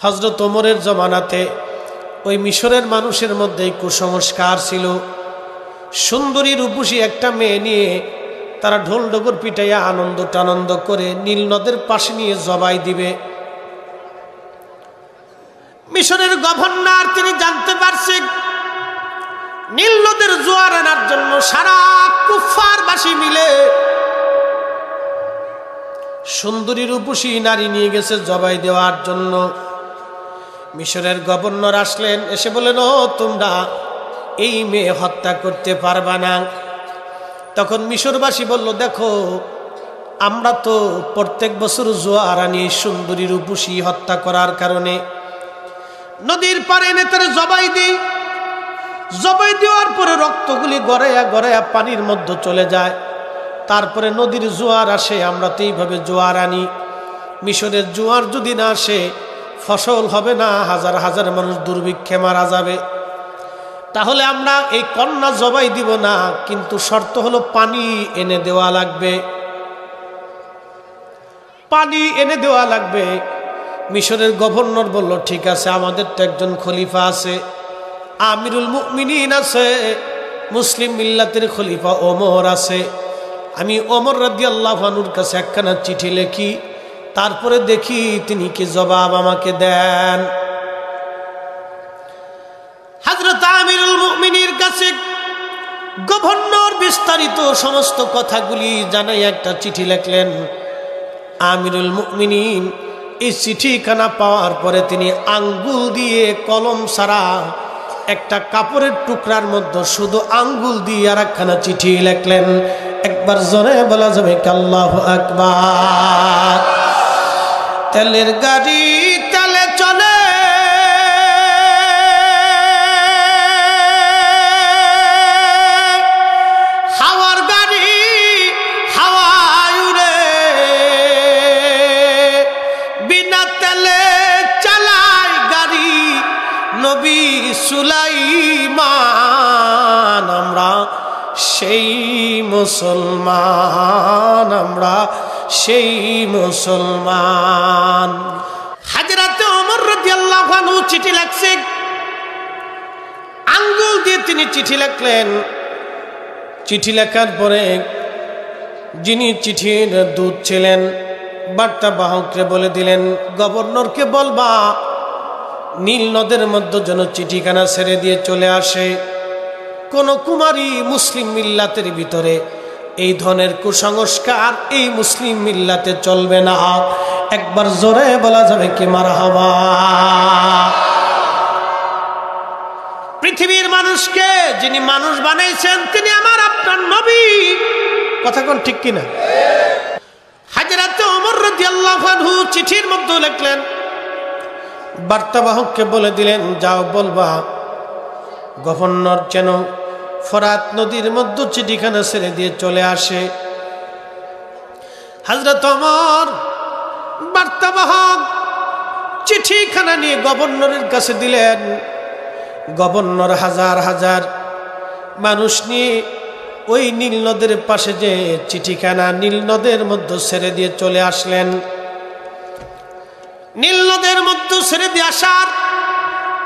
হযরত ওমরের জমানাতে ওই মিশরের মানুষের মধ্যে কুসংস্কার ছিল, সুন্দরী রূপসী একটা মেয়ে নিয়ে তারা ঢোল ডগর পিটাইয়া আনন্দ টানন্দ করে নীল নদের পাশে নিয়ে জবাই দিবে। মিশরের গভর্নর তিনি জানতে পারছেন নীল নদের জোয়ার আনার জন্য সারা কুফফারবাসী মিলে সুন্দরী রূপসী নারী নিয়ে গেছে জবাই দেওয়ার জন্য। মিশরের গভর্নর আসলেন, এসে বললেন, ও তোমরা এই মেয়ে হত্যা করতে পারবা না। তখন মিশরবাসী বলল, দেখো আমরা তো প্রত্যেক বছর জোয়ার আনি সুন্দরী রূপসী হত্যা করার কারণে, নদীর পাড়ে এনে তারা জবাই দিই, জবাই দেওয়ার পরে রক্তগুলি গড়াইয়া গড়াইয়া পানির মধ্যে চলে যায়, তারপরে নদীর জোয়ার আসে, আমরা তো এইভাবে জোয়ার আনি। মিশরের জোয়ার যদি না আসে ফসল হবে না, হাজার হাজার মানুষ দুর্ভিক্ষে মারা যাবে। তাহলে আমরা এই কন্যা জবাই দিব না, কিন্তু শর্ত হলো পানি এনে দেওয়া লাগবে, পানি এনে দেওয়া লাগবে। মিশরের গভর্নর বলল, ঠিক আছে, আমাদের তো একজন খলিফা আছে, আমিরুল মুমিনিন আছে, মুসলিম মিল্লাতের খলিফা ওমর আছে, আমি ওমর রাদিয়াল্লাহু আনহুর কাছে একখানা চিঠি লিখি, তারপরে দেখি তিনি কি জবাব আমাকে দেন। হযরত আমিরুল মুমিনিনের কাছে গভর্নর বিস্তারিত সমস্ত কথাগুলি জানাই একটা চিঠি লিখলেন। আমিরুল মুমিনিন এই চিঠিখানা পাওয়ার পরে তিনি আঙ্গুল দিয়ে কলম ছাড়া একটা কাপড়ের টুকরার মধ্যে শুধু আঙ্গুল দিয়ে আর একখানা চিঠি লিখলেন। একবার জোরে বলা যাবে আল্লাহু আকবার। তেলের গাড়ি তেলে চলে, হাওয়ার গাড়ি হাওয়ায় উড়ে, বিনা তেলে চালায় গাড়ি নবী সুলাইমান। আমরা সেই মুসলমান, আমরা সেই মুসলমান। হাজরাতে ওমর রাদিয়াল্লাহু আনহু চিঠি লিখছেন, আঙ্গুল দিয়ে তিনি চিঠি লিখলেন। চিঠি লেখার পরে যিনি চিঠির দূত ছিলেন বার্তা বাহককে বলে দিলেন, গভর্নরকে বলবা নীল নদের মধ্যে যেন চিঠিখানা ছেড়ে দিয়ে চলে আসে। কোন কুমারী মুসলিম মিল্লাতের ভিতরে এই ধরনের কুসংস্কার এই মুসলিম মিল্লাতে চলবে না। একবার জোরে বলা যাবে কি মারহাবা। পৃথিবীর মানুষকে যিনি মানুষ বানাইছেন তিনি আমার আপনার নবী, কথা কোন ঠিক কিনা? হযরতে ওমর রাদিয়াল্লাহু আনহু চিঠির মধ্যে লিখলেন, বার্তাবাহককে বলে দিলেন, যাও বলবা গভর্নর যেন ফরাত নদীর মধ্যে চিঠিখানা ছেড়ে দিয়ে চলে আসে। হযরত ওমর বার্তাবাহক চিঠিখানা নিয়ে গভর্নরের কাছে দিলেন। গভর্নর হাজার হাজার মানুষ নিয়ে ওই নীল নদের পাশে যে চিঠিখানা নীল নদের মধ্যে ছেড়ে দিয়ে চলে আসলেন। নীল নদের মধ্যে ছেড়ে দিয়ে আসার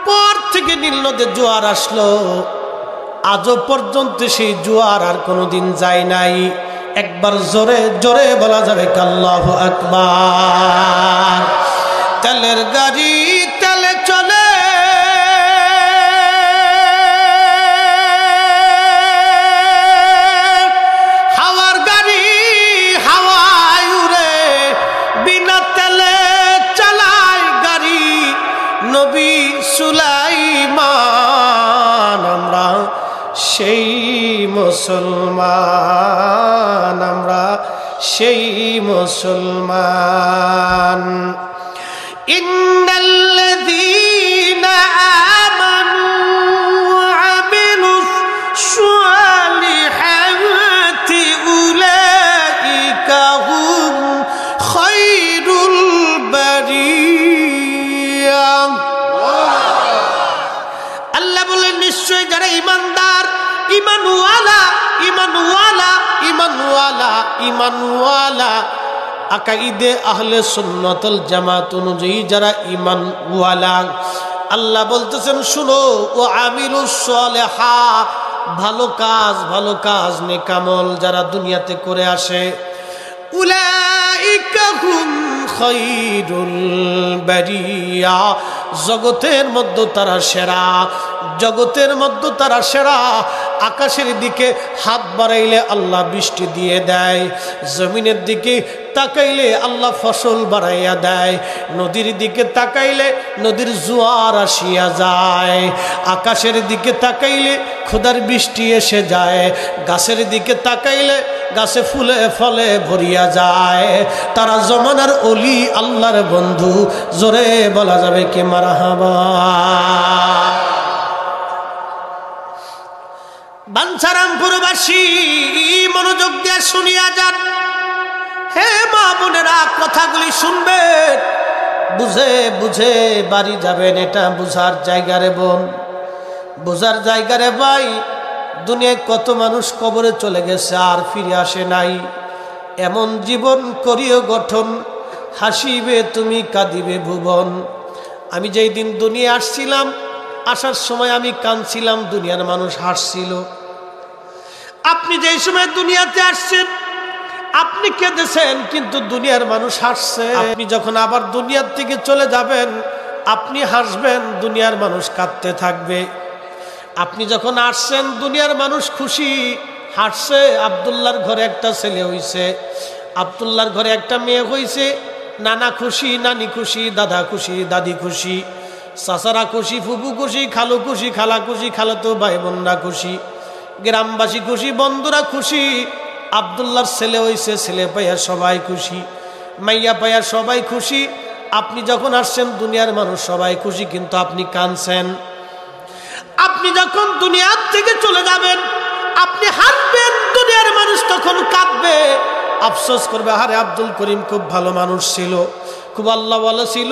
পর থেকে নীল নদের জোয়ার আসলো, আজও পর্যন্ত সেই জোয়ার আর কোনোদিন যায় নাই। একবার জোরে জোরে বলা যাবে আল্লাহু আকবার। তেলের গাড়ি তেলে চলে, হাওয়ার গাড়ি হাওয়ায় উড়ে, বিনা তেলে চালায় গাড়ি নবী সুলাইমান। আমরা সেই মুসলমান, আমরা সেই মুসলমান। ইন্নাল্লাযীনা আমানু ওয়া আমিলুস সালিহাতি উলাইকা হুম খায়রুল বারিয়া। আল্লাহ বলেন, নিশ্চয় যারা ঈমানদার, ঈমানওয়ালা, ঈমানওয়ালা, ঈমানওয়ালা, ঈমানওয়ালা, আকাইদে আহলে সুন্নাতুল জামাত অনুযায়ী যারা ঈমান ওয়ালা, আল্লাহ বলতেছেন শুনো, ও আমিলুস সালেহা, ভালো কাজ নেকামল যারা দুনিয়াতে করে আসে, উলাইকা হুম খায়রুল বারিয়া, জগতের মধ্যে তারা সেরা, জগতের মধ্যে তারা সেরা। আকাশের দিকে হাত বাড়াইলে আল্লাহ বৃষ্টি দিয়ে দেয়, জমিনের দিকে তাকাইলে আল্লাহ ফসল বাড়াইয়া দেয়, নদীর দিকে তাকাইলে নদীর জোয়ার আসিয়া যায়, আকাশের দিকে তাকাইলে খোদার বৃষ্টি এসে যায়, গাছের দিকে তাকাইলে গাছে ফুলে ফলে ভরিয়া যায়। তারা জমানার অলি, আল্লাহর বন্ধু, জোরে বলা যাবে কে মারহাবা। বাঞ্ছারামপুরবাসী মনোযোগ দিয়ে শুনিয়া যান, হে মা বোনেরা, কথাগুলি শুনবেন, বুঝে বুঝে বাড়ি যাবেন। এটা বুঝার জায়গা রে বোন, বুঝার জায়গা রে ভাই। দুনিয়ায় কত মানুষ কবরে চলে গেছে আর ফিরে আসে নাই। এমন জীবন করিও গঠন, হাসিবে তুমি কাঁদিবে ভুবন। আমি যেই দিন দুনিয়া আসছিলাম, আসার সময় আমি কাঁদছিলাম, দুনিয়ার মানুষ হাসছিল। আপনি যেই সময় দুনিয়াতে আসছেন আপনি কেঁদেছেন, কিন্তু দুনিয়ার মানুষ হাসছে। আপনি যখন আবার দুনিয়ার থেকে চলে যাবেন আপনি হাসবেন, দুনিয়ার মানুষ কাঁদতে থাকবে। আপনি যখন আসছেন দুনিয়ার মানুষ খুশি, হাসছে। আব্দুল্লাহর ঘরে একটা ছেলে হইছে, আব্দুল্লাহর ঘরে একটা মেয়ে হইছে, নানা খুশি, নানি খুশি, দাদা খুশি, দাদি খুশি, চাচারা খুশি, ফুপু খুশি, খালু খুশি, খালা খুশি, খালাতো ভাই বোনরা খুশি, গ্রামবাসী খুশি, বন্ধুরা খুশি। আব্দুল্লাহর ছেলে হইছে, ছেলে পাইয়া সবাই খুশি, মাইয়া পাইয়া সবাই খুশি। আপনি যখন আসছেন দুনিয়ার মানুষ সবাই খুশি, কিন্তু আপনি কাঁদছেন। আপনি যখন দুনিয়ার থেকে চলে যাবেন আপনি হাসবেন, দুনিয়ার মানুষ তখন কাঁদবে, আফসোস করবে, আরে আব্দুল করিম খুব ভালো মানুষ ছিল, খুব আল্লাহওয়ালা ছিল,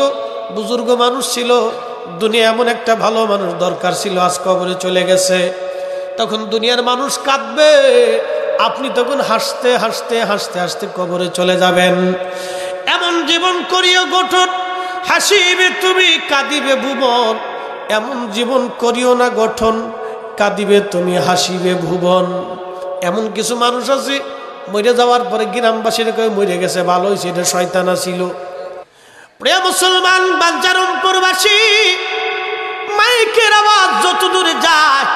বুজুর্গ মানুষ ছিল, দুনিয়া এমন একটা ভালো মানুষ দরকার ছিল, আজ কবরে চলে গেছে। তখন দুনিয়ার মানুষ কাঁদবে, আপনি তখন হাসতে হাসতে হাসতে হাসতে কবরে চলে যাবেন। এমন জীবন করিও গঠন, হাসিবে তুমি কাঁদিবে ভুবন। এমন জীবন করিও না গঠন, কাঁদিবে তুমি হাসিবে ভুবন। এমন কিছু মানুষ আছে মরে যাওয়ার পরে গ্রামবাসীরা কয়ে মরে গেছে, ভালো হয়েছে, এটা শয়তানা ছিল। প্রিয় মুসলমান বাঞ্ছারামপুরবাসী, মাইকের আওয়াজ যত দূরে যায়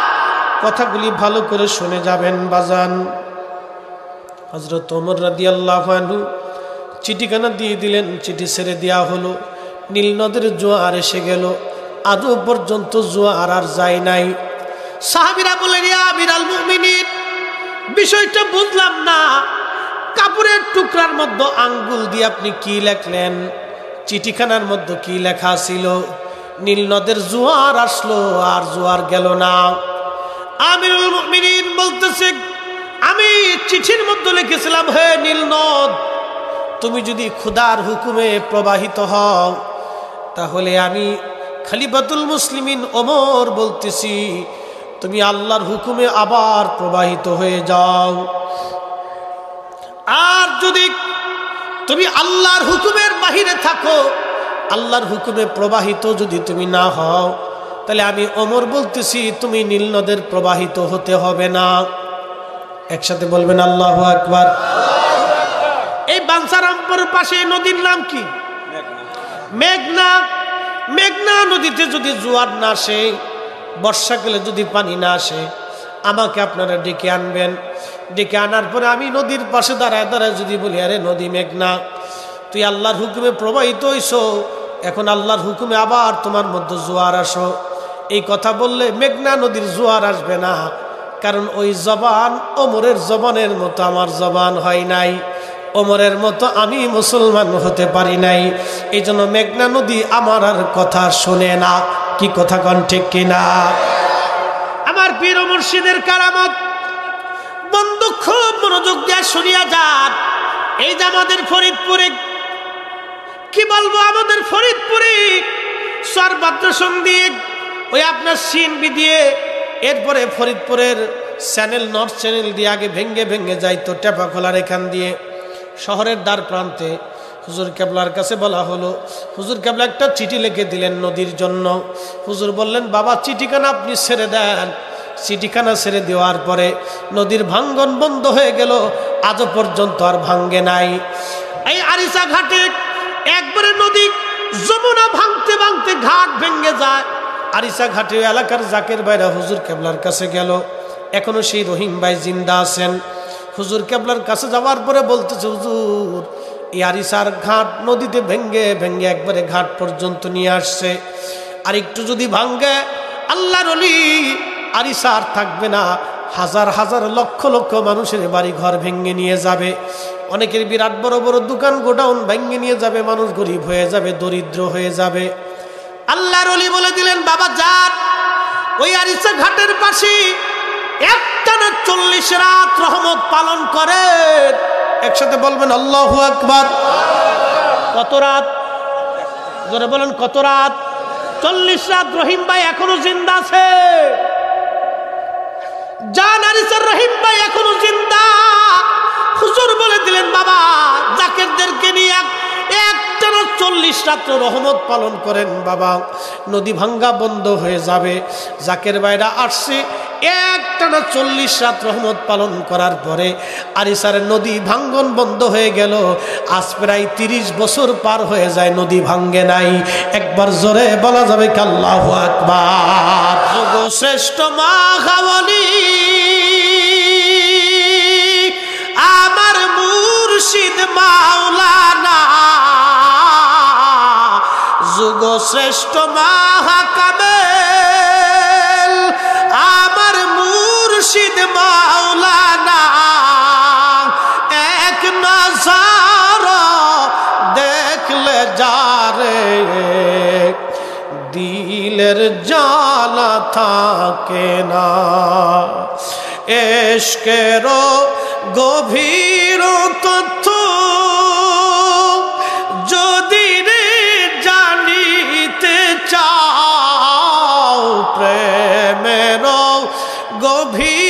কথাগুলি ভালো করে শুনে যাবেন বাজান। হযরত ওমর রাদিয়াল্লাহু আনহু চিঠিখানা দিয়ে দিলেন, চিঠি ছেড়ে দেওয়া হলো। নীল নদের জোয়ার এসে গেল, আজও পর্যন্ত জোয়ার আর যায় নাই। সাহাবীরা বলেন, ইয়া আমিরাল মুমিনিন, বিষয়টা বুঝলাম না, কাপড়ের টুকরার মধ্যে আঙ্গুল দিয়ে আপনি কি লেখলেন? চিঠিখানার মধ্যে কি লেখা ছিল? নীল নদের জোয়ার আসলো আর জোয়ার গেল না। আমিরুল মুমিনিন বলতেছে, আমি চিঠির মধ্যে লিখেছিলাম, হে নীল নদ, তুমি যদি খোদার হুকুমে প্রবাহিত হও, তাহলে আমি খলিফাতুল মুসলিমিন ওমর বলতেছি, তুমি আল্লাহর হুকুমে আবার প্রবাহিত হয়ে যাও। আর যদি তুমি আল্লাহর হুকুমের বাহিরে থাকো, আল্লাহর হুকুমে প্রবাহিত যদি তুমি না হও, তাহলে আমি ওমর বলতেছি তুমি নীল নদের প্রবাহিত হতে হবে না। একসাথে বলবেন আল্লাহু আকবার। এই বাঞ্ছারামপুরের পাশে নদীর নাম কি? মেঘনা। মেঘনা নদীতে যদি জোয়ার না আসে, বর্ষাকালে যদি পানি না আসে, আমাকে আপনারা ডেকে আনবেন। ডেকে আনার পরে আমি নদীর পাশে দাঁড়ায় দাঁড়ায় যদি বলি, আরে নদী মেঘনা, তুই আল্লাহর হুকুমে প্রবাহিত হইছো, এখন আল্লাহর হুকুমে আবার তোমার মধ্যে জোয়ার আসো। এই কথা বললে মেঘনা নদীর জোয়ার আসবে না, কারণ ওই জবান ওমরের জবানের মতো আমার জবান হয় নাই, ওমরের মতো আমি মুসলমান হতে পারি নাই। এই জন্য মেঘনা নদী আমার আর কথা শোনে না। কি কথা কন ঠিক কিনা? আমার পীর ও মুর্শিদের কারামত বন্ধু খুব মনোযোগ দিয়ে শুনিয়া যান। এই যে আমাদের ফরিদপুরে, কি বলবো, আমাদের ফরিদপুরে সর্বাদ্রসন দিয়ে ওই আপনার সিএনবি দিয়ে, এরপরে ফরিদপুরের চ্যানেল নর্থ চ্যানেল দিয়ে আগে ভেঙ্গে ভেঙ্গে যাইতো টেপাখোলার এখান দিয়ে, শহরের দ্বার প্রান্তে হুজুর কেবলার কাছে বলা হলো। হুজুর কেবলা একটা চিঠি লিখে দিলেন নদীর জন্য। হুজুর বললেন, বাবা চিঠিখানা আপনি ছেড়ে দেন। চিঠিখানা ছেড়ে দেওয়ার পরে নদীর ভাঙ্গন বন্ধ হয়ে গেল, আজও পর্যন্ত আর ভাঙ্গে নাই। এই আরিচা ঘাটে একবারে নদী যমুনা ভাঙতে ভাঙতে ঘাট ভেঙে যায়। আরিচা ঘাটে এলাকার জাকের ভাইরা হুজুর কেবলার কাছে গেল। এখনো সেই রহিম ভাই জিন্দা আছেন। হুজুর কেবলার কাছে যাওয়ার পরে বলতেছে, হুজুর এই আরিচার ঘাট নদীতে ভেঙ্গে ভেঙ্গে একবারে ঘাট পর্যন্ত নিয়ে আসছে, আর একটু যদি ভাঙ্গে আল্লাহর ওলি আরিচা আর থাকবে না, হাজার হাজার লক্ষ লক্ষ মানুষের বাড়ি ঘর ভেঙ্গে নিয়ে যাবে, অনেকের বিরাট বড় বড় দোকান গোডাউন ভেঙ্গে নিয়ে যাবে, মানুষ গরিব হয়ে যাবে, দরিদ্র হয়ে যাবে। আল্লাহর ওলি বলে দিলেন, বাবা যান, ওই আরিচা ঘাটের পাশে একটানা 40 রাত রহমত পালন করেন। একসাথে বলবেন আল্লাহু আকবার। কত রাত? জোরে বলেন কত রাত? 40 রাত। রহিম ভাই এখনো জিন্দা আছে। জান আরিচার রহিম ভাই এখনো জিন্দা। হুজুর বলে দিলেন, বাবা জাকেরদেরকে নিয়ে একটানা 40 রাত্র রহমত পালন করেন, বাবা নদী ভাঙ্গা বন্ধ হয়ে যাবে। জাকের ভাইরা আসছে, একটানা 40 রাত রহমত পালন করার পরে আরিচার নদী ভাঙ্গন বন্ধ হয়ে গেল। আজ প্রায় 30 বছর পার হয়ে যায়, নদী ভাঙ্গে নাই। একবার জোরে বলা যাবে কি আল্লাহু আকবার। শ্রেষ্ঠ মাখাবলি আমার মুর্শিদ মাওলানা, যুগ শ্রেষ্ঠ মাহকামেল আমার মুর্শিদ মাওলানা, এক নজর দেখলে যারে দিলের জ্বালা থাকে না। এশকেরও গভীর তথ্য যদি রে জানিতে চাও, প্রেমেরও গভীর